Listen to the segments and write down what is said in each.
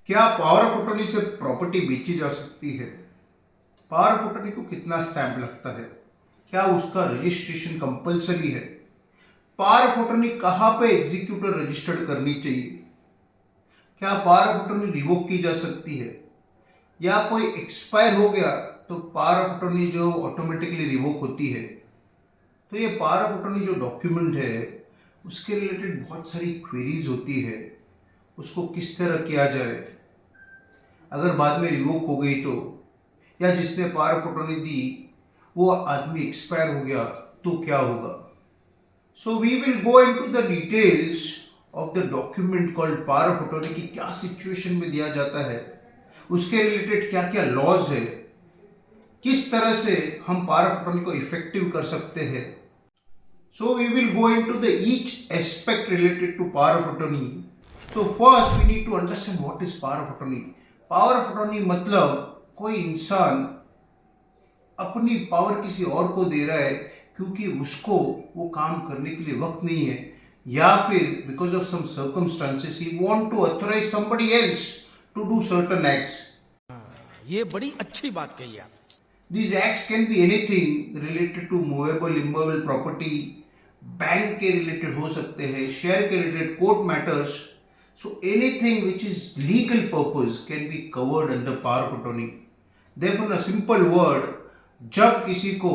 क्या power of attorney से property बेची जा सकती है? पावर ऑफ अटॉर्नी को कितना स्टैंप लगता है? क्या उसका रजिस्ट्रेशन कंपलसरी है? पावर ऑफ अटॉर्नी कहाँ पे एग्जीक्यूटर रजिस्टर्ड करनी चाहिए? क्या पावर ऑफ अटॉर्नी रिवोक की जा सकती है? या कोई एक्सपायर हो गया तो पावर ऑफ अटॉर्नी जो ऑटोमेटिकली रिवोक होती है? तो ये पावर ऑफ अटॉर्नी जो डॉक्यूमेंट है उसके रिलेटेड बहुत सारी क्वेरीज होती है। उसको किस तरह किया जाए? अगर बाद में रिवोक हो गई तो, या जिसने पावर ऑफ अटॉर्नी दी वो आदमी एक्सपायर हो गया तो क्या होगा? So we will go into the details of the document called power of attorney की क्या सिचुएशन में दिया जाता है, उसके रिलेटेड क्या क्या लॉज है, किस तरह से हम पावर ऑफ अटॉर्नी को इफेक्टिव कर सकते हैं। So we will go into the each aspect related to power of attorney. So first we need to understand what is power of attorney. Power of attorney मतलब कोई इंसान अपनी power किसी और को दे रहा है क्योंकि उसको वो काम करने के लिए वक्त नहीं है, या फिर because of some circumstances he want to authorise somebody else to do certain acts. ये बड़ी अच्छी बात कही आप। These acts can be anything related to movable, immovable property, bank के रिलेटेड हो सकते हैं, शेयर के related, court matters. So anything which is legal purpose can be covered under power of attorney. Therefore in a simple word, जब किसी को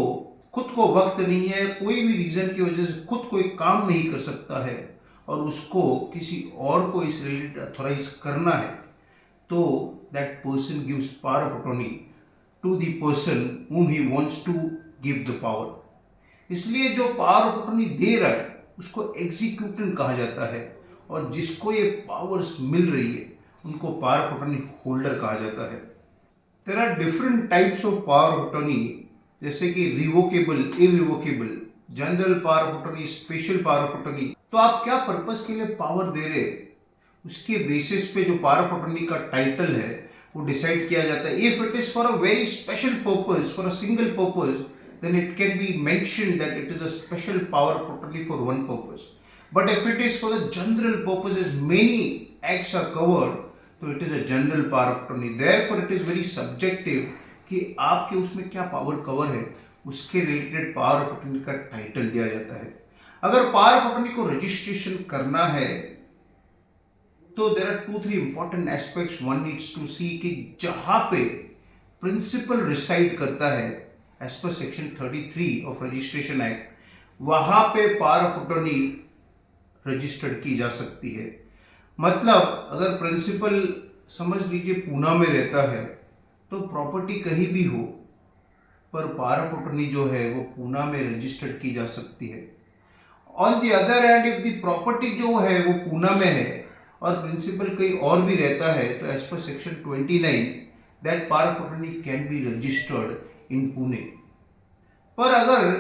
खुद को वक्त नहीं है, कोई भी रीजन की वजह से खुद कोई काम नहीं कर सकता है और उसको किसी और को इस रिलेटेड अथॉराइज करना है, तो that person gives power of attorney to the person whom he wants to give the power। इसलिए जो पावर ऑफ अटॉर्नी दे रहा है उसको एग्जीक्यूटेंट कहा जाता है, और जिसको ये पावर्स मिल रही है उनको पावर ऑफ अटॉर्नी होल्डर कहा जाता है। There are different types of power of attorney, जैसे कि revocable, irrevocable, general power of attorney, special power of attorney. तो आप क्या पर्पस के लिए पावर दे रहे हैं उसके बेसिस पे जो पावर ऑफ अटॉर्नी का टाइटल है वो डिसाइड किया जाता है। If it is for a very special purpose, for a single purpose, then it can be mentioned that it is a special power of attorney for one purpose. But if it is for the general purposes, many acts are covered, so it is a general power of attorney। Therefore it is very subjective कि आपके उसमें क्या power cover है, उसके related power of attorney का title दिया जाता है। अगर पावर ऑफ अटॉर्नी को रजिस्ट्रेशन करना है तो there are 2-3 important aspects one needs to see कि जहां पे प्रिंसिपल रिसाइड करता है as per section 33 of registration act, वहां पे पावर ऑफ अटॉर्नी रजिस्टर्ड की जा सकती है। मतलब अगर प्रिंसिपल समझ लीजिए पूना में रहता है तो प्रॉपर्टी कहीं भी हो, पर पावर ऑफ अटॉर्नी जो है वो पूना में रजिस्टर्ड की जा सकती है। On the other hand, if the property जो है वो पूना में है और प्रिंसिपल कहीं और भी रहता है, तो as per section 29 that power of attorney can be registered in Pune. पर अगर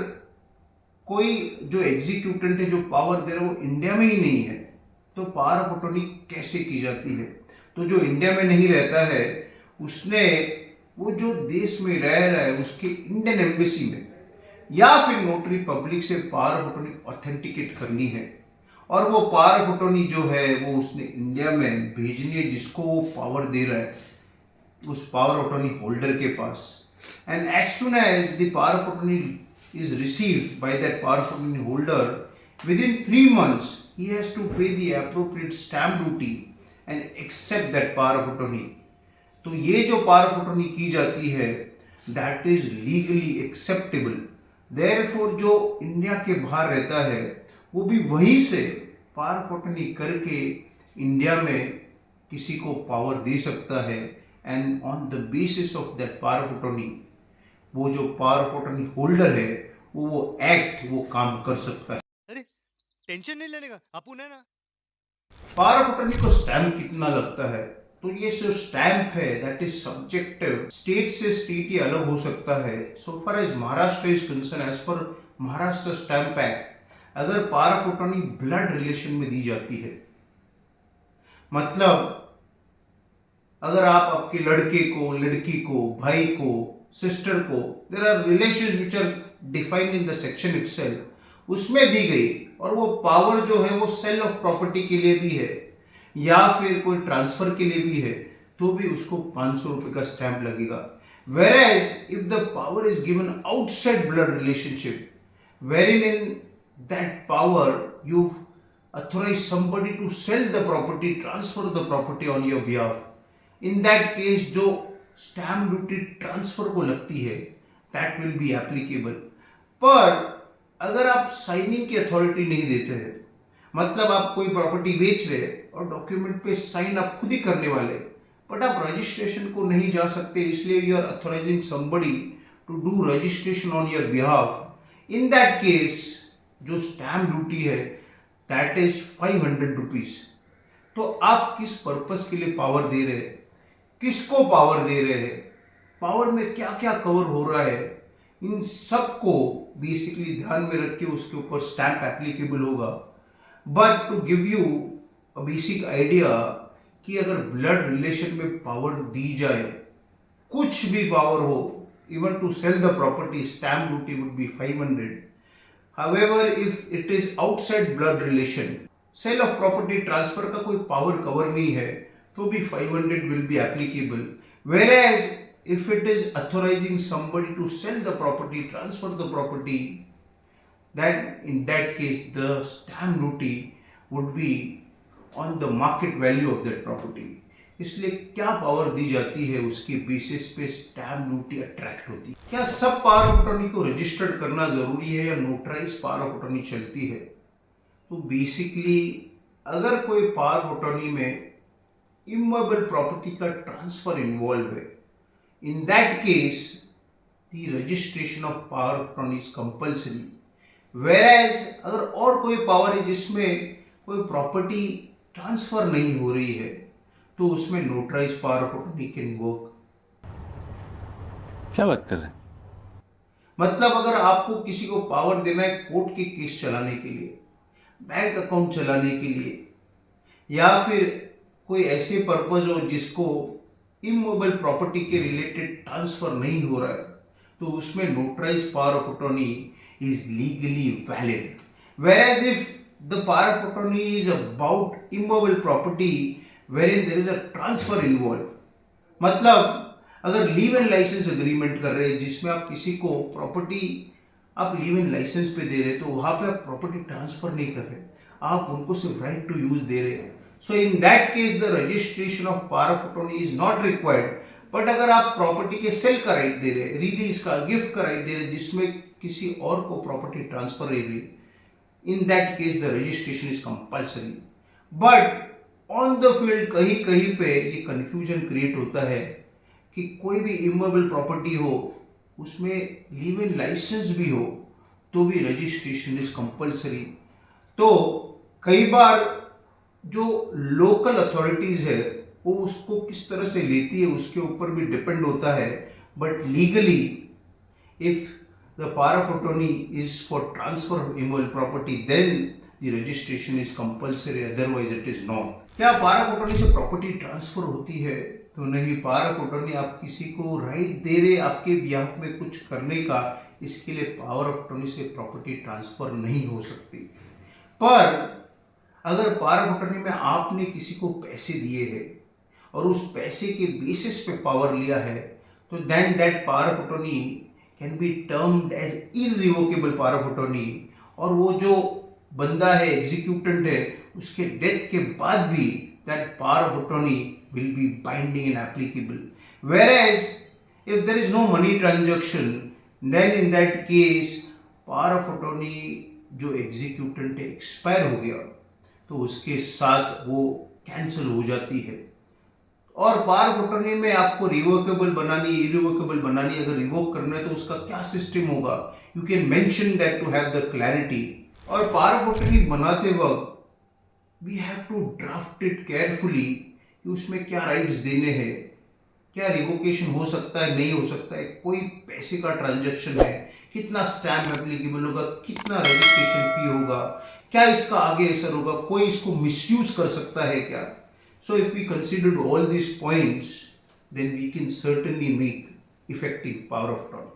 कोई जो एग्जीक्यूटेंट है, जो पावर दे रहा है, वो इंडिया में ही नहीं है, तो पावर ऑफ अटॉर्नी कैसे की जाती है? तो जो इंडिया में नहीं रहता है उसने वो जो देश में रह रहा है उसके इंडियन एम्बेसी में या फिर नोटरी पब्लिक से पावर ऑफ अटॉर्नी ऑथेंटिकेट करनी है, और वो पावर ऑफ अटॉर्नी जो है वो उसने इंडिया में भेजनी है जिसको वो पावर दे रहा है, उस पावर ऑफ अटॉर्नी होल्डर के पास। And as soon as the power of attorney is received by that power of attorney holder, within 3 months he has to pay the appropriate stamp duty and accept that power of attorney। तो ये जो power of attorney की जाती है that is legally acceptable। therefore जो India के बाहर रहता है वो भी वहीं से पावर ऑफ अटॉर्नी करके इंडिया में किसी को पावर दे सकता है, and on the basis of that power of attorney वो जो पावर ऑफ अटॉर्नी होल्डर है वो एक्ट, वो काम कर सकता है। अरे टेंशन नहीं लेने का, अपुन है ना। पावर ऑफ अटॉर्नी को स्टैम्प कितना लगता है? तो ये जो स्टैम्प है दैट इज सब्जेक्टिव, स्टेट से स्टेट ही अलग हो सकता है। So far as Maharashtra is concerned, as per Maharashtra stamp act, अगर power of attorney blood relation में दी जाती है, मतलब अगर आप आपके लड़के को, लड़की को, भाई को, सिस्टर को, there are relations which are defined in the section itself, उसमें दी गई, और वो पावर जो है वो सेल ऑफ प्रॉपर्टी के लिए भी है या फिर कोई ट्रांसफर के लिए भी है, तो भी उसको 500 रुपये का स्टैंप लगेगा. Whereas if the power is given outside blood relationship, wherein in that power you've authorized somebody to sell the property, transfer the property on your behalf, in that case जो स्टैम्प ड्यूटी ट्रांसफर को लगती है that will be applicable. पर अगर आप signing की authority नहीं देते हैं, मतलब आप कोई प्रॉपर्टी बेच रहे हैं और डॉक्यूमेंट पे साइन आप खुद ही करने वाले, बट आप रजिस्ट्रेशन को नहीं जा सकते, इसलिए you are authorising somebody to do registration on your behalf. In that case जो स्टैम्प ड्यूटी है दैट इज 500 रुपीज. तो आप किस पर्पस के लिए पावर दे रहे हैं, किसको पावर दे रहे हैं, पावर में क्या क्या कवर हो रहा है, इन सब को बेसिकली ध्यान में रख के उसके ऊपर स्टैम्प एप्लीकेबल होगा. But to give you a basic idea कि अगर ब्लड रिलेशन में पावर दी जाए, कुछ भी पावर हो, even to sell the property, stamp duty would be 500. However, if it is outside blood relation, sale of property transfer का कोई पावर कवर नहीं है, तो भी 500 will be applicable. Whereas if it is authorizing somebody to sell the property, transfer the property, then in that case the stamp duty would be on the market value of that property. इसलिए क्या power दी जाती है उसके basis पे stamp duty attract होती है. क्या सब पावर ऑफ अटॉर्नी को रजिस्टर्ड करना जरूरी है या नोटराइज पावर ऑफ अटॉर्नी चलती है? तो बेसिकली अगर कोई पावर ऑफ अटॉर्नी में इमूवेबल प्रॉपर्टी का ट्रांसफर इन्वॉल्व है, इन that case the registration of power of attorney is compulsory. Whereas अगर और कोई पावर है जिसमें कोई प्रॉपर्टी ट्रांसफर नहीं हो रही है, तो उसमें notarise power of attorney can work. क्या बात कर रहे हैं? मतलब अगर आपको किसी को पावर देना है कोर्ट के केस चलाने के लिए, बैंक अकाउंट चलाने के लिए, या फिर कोई ऐसे पर्पज हो जिसको इमूवेबल प्रॉपर्टी के रिलेटेड ट्रांसफर नहीं हो रहा है, तो उसमें notarise power of attorney is legally valid. Whereas if the power of attorney is about immovable property wherein there is a transfer involved, मतलब अगर लीव एंड लाइसेंस एग्रीमेंट कर रहे हैं जिसमें आप किसी को प्रॉपर्टी आप लीव एंड लाइसेंस पे दे रहे हैं, तो वहां पे आप प्रॉपर्टी ट्रांसफर नहीं कर रहे, आप उनको सिर्फ राइट टू यूज दे रहे हैं. So in that case the registration of power of attorney is not required. But अगर आप प्रॉपर्टी के सेल का राइट दे रहे हैं, रिलीज का, गिफ्ट का राइट दे रहे हैं जिसमें किसी और को प्रॉपर्टी ट्रांसफर हो रही, in that case the registration is compulsory. But on the field कहीं कहीं पे ये confusion create होता है कि कोई भी इमूवेबल प्रॉपर्टी हो, उसमें लीव इन लाइसेंस भी हो, तो भी रजिस्ट्रेशन इज कंपल्सरी. तो कई बार जो लोकल अथॉरिटीज है वो उसको किस तरह से लेती है उसके ऊपर भी डिपेंड होता है. But legally if the power of attorney is for transfer of immovable property, then the registration is compulsory, otherwise it is not. क्या पावर ऑफ अटॉर्नी से प्रॉपर्टी ट्रांसफर होती है? तो नहीं. पावर ऑफ अटॉर्नी आप किसी को राइट दे रहे आपके बिहाफ में कुछ करने का, इसके लिए पावर ऑफ अटॉर्नी से प्रॉपर्टी ट्रांसफर नहीं हो सकती. पर अगर पावर ऑफ अटॉर्नी में आपने किसी को पैसे दिए हैं और उस पैसे के बेसिस पे पावर लिया है, तो then that power of attorney can be termed as irrevocable power of attorney. और वो जो बंदा है, एग्जीक्यूटेंट है, उसके डेथ के बाद भी that power of attorney will be binding and applicable. Whereas if there is no money transaction, then in that case power of attorney जो एग्जीक्यूटेंट है एक्सपायर हो गया, तो उसके साथ वो कैंसिल हो जाती है. और पावर ऑफ अटॉर्नी में आपको रिवोकेबल बनानी, इरिवोकेबल बनानी, अगर रिवोक करना है तो उसका क्या सिस्टम होगा, you can mention that to have the clarity. और पावर ऑफ अटॉर्नी बनाते वक्त we have to draft it carefully कि उसमें क्या राइट्स देने हैं, क्या रिवोकेशन हो सकता है, नहीं हो सकता है, कोई पैसे का ट्रांजैक्शन है, कितना स्टैम्प एप्लीकेबल होगा, कितना रजिस्ट्रेशन फी होगा, क्या इसका आगे असर होगा, कोई इसको मिसयूज कर सकता है क्या. So if we considered all these points, then we can certainly make effective power of attorney.